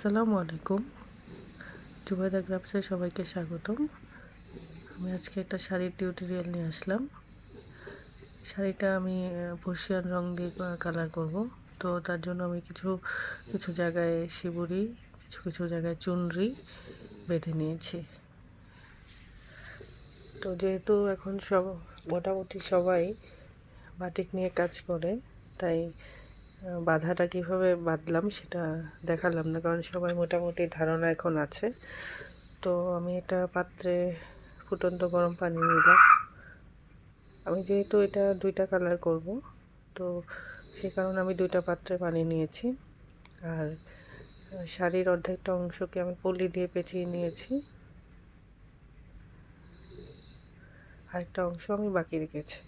আসসালামু আলাইকুম। জুবাইদা গ্রাফসে সবাইকে স্বাগতম। আমি আজকে একটা শাড়ির টিউটোরিয়াল নিয়ে আসলাম। শাড়িটা আমি বর্ষিয়ান রং দিয়ে কালার করব। তো তার জন্য আমি কিছু কিছু জায়গায় শিবুরি, কিছু কিছু জায়গায় চুনরি বেঁধে নিয়েছি। তো যেহেতু এখন মোটামুটি সবাই বাটিক নিয়ে কাজ করে, তাই বাঁধাটা কীভাবে বাঁধলাম সেটা দেখালাম না, কারণ সবাই মোটামুটি ধারণা এখন আছে। তো আমি একটা পাত্রে ফুটন্ত গরম পানি নিলাম। আমি যেহেতু এটা 2টা কালার করব, তো সে কারণে আমি 2টা পাত্রে পানি নিয়েছি। আর শাড়ির অর্ধেকটা অংশকে আমি পলি দিয়ে পেঁচিয়ে নিয়েছি, আরেকটা অংশ আমি বাকি রেখেছি।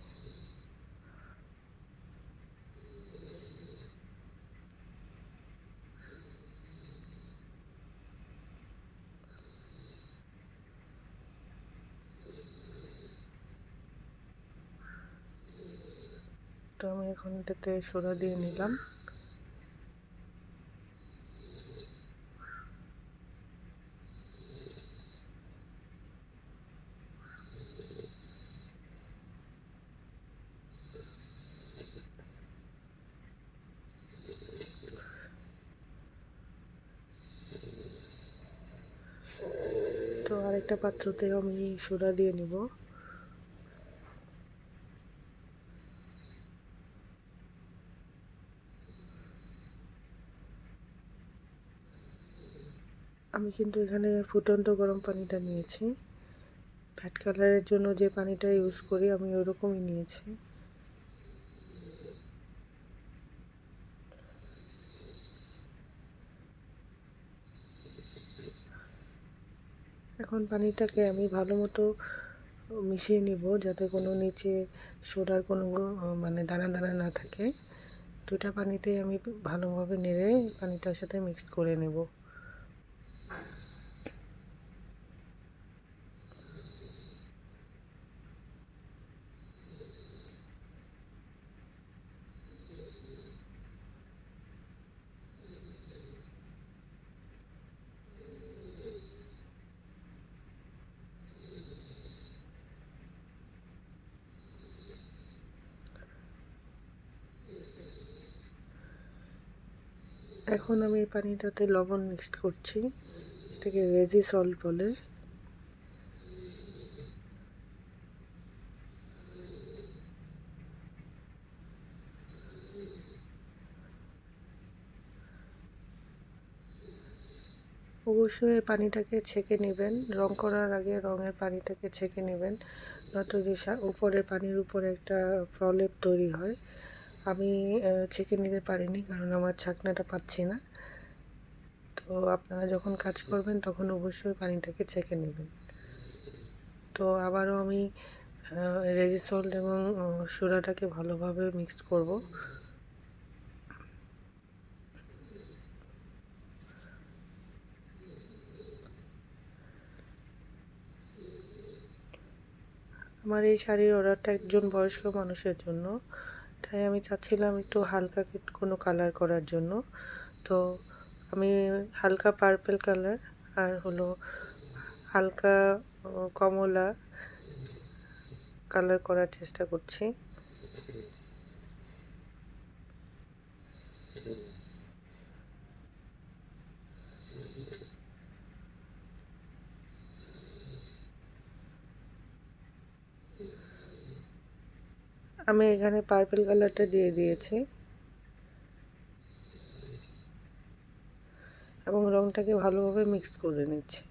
তো আমি এখন এটাতে সোডা দিয়ে নিলাম। তো আরেকটা পাত্রতে আমি সোডা দিয়ে নিব। আমি কিন্তু এখানে ফুটন্ত গরম পানিটা নিয়েছি। ফ্যাট কালারের জন্য যে পানিটা ইউজ করি আমি ওরকমই নিয়েছি। এখন পানিটাকে আমি ভালো মতো মিশিয়ে নিব, যাতে কোনো নিচে সোডার কোনো মানে দানা দানা না থাকে। 2টা পানিতে আমি ভালোভাবে নেড়ে পানিটার সাথে মিক্স করে নেব। এখন আমি এই পানিটাতে লবণ মিক্সড করছি, এটাকে রেজি সল্ট বলে। অবশ্যই এই পানিটাকে ছেঁকে নেবেন, রং করার আগে রঙের পানিটাকে ছেঁকে নেবেন, নয়তো যে উপরে পানির উপরে একটা প্রলেপ তৈরি হয়। আমি ছেঁকে নিতে পারিনি, কারণ আমার ছাকনাটা পাচ্ছি না। তো আপনারা যখন কাজ করবেন তখন অবশ্যই পানিটাকে ছেঁকে নেবেন। তো আবারও আমি রেজি সল্ট এবং সোডাটাকে ভালোভাবে মিক্স করব। আমার এই শাড়ির অর্ডারটা একজন বয়স্ক মানুষের জন্য, তাই আমি চাচ্ছিলাম একটু হালকা কোনো কালার করার জন্য। তো আমি হালকা পার্পল কালার আর হলো হালকা কমলা কালার করার চেষ্টা করছি। আমি এখানে পার্পল কালারটা দিয়ে দিয়েছি এবং রংটাকে ভালোভাবে মিক্স করে নিচ্ছি।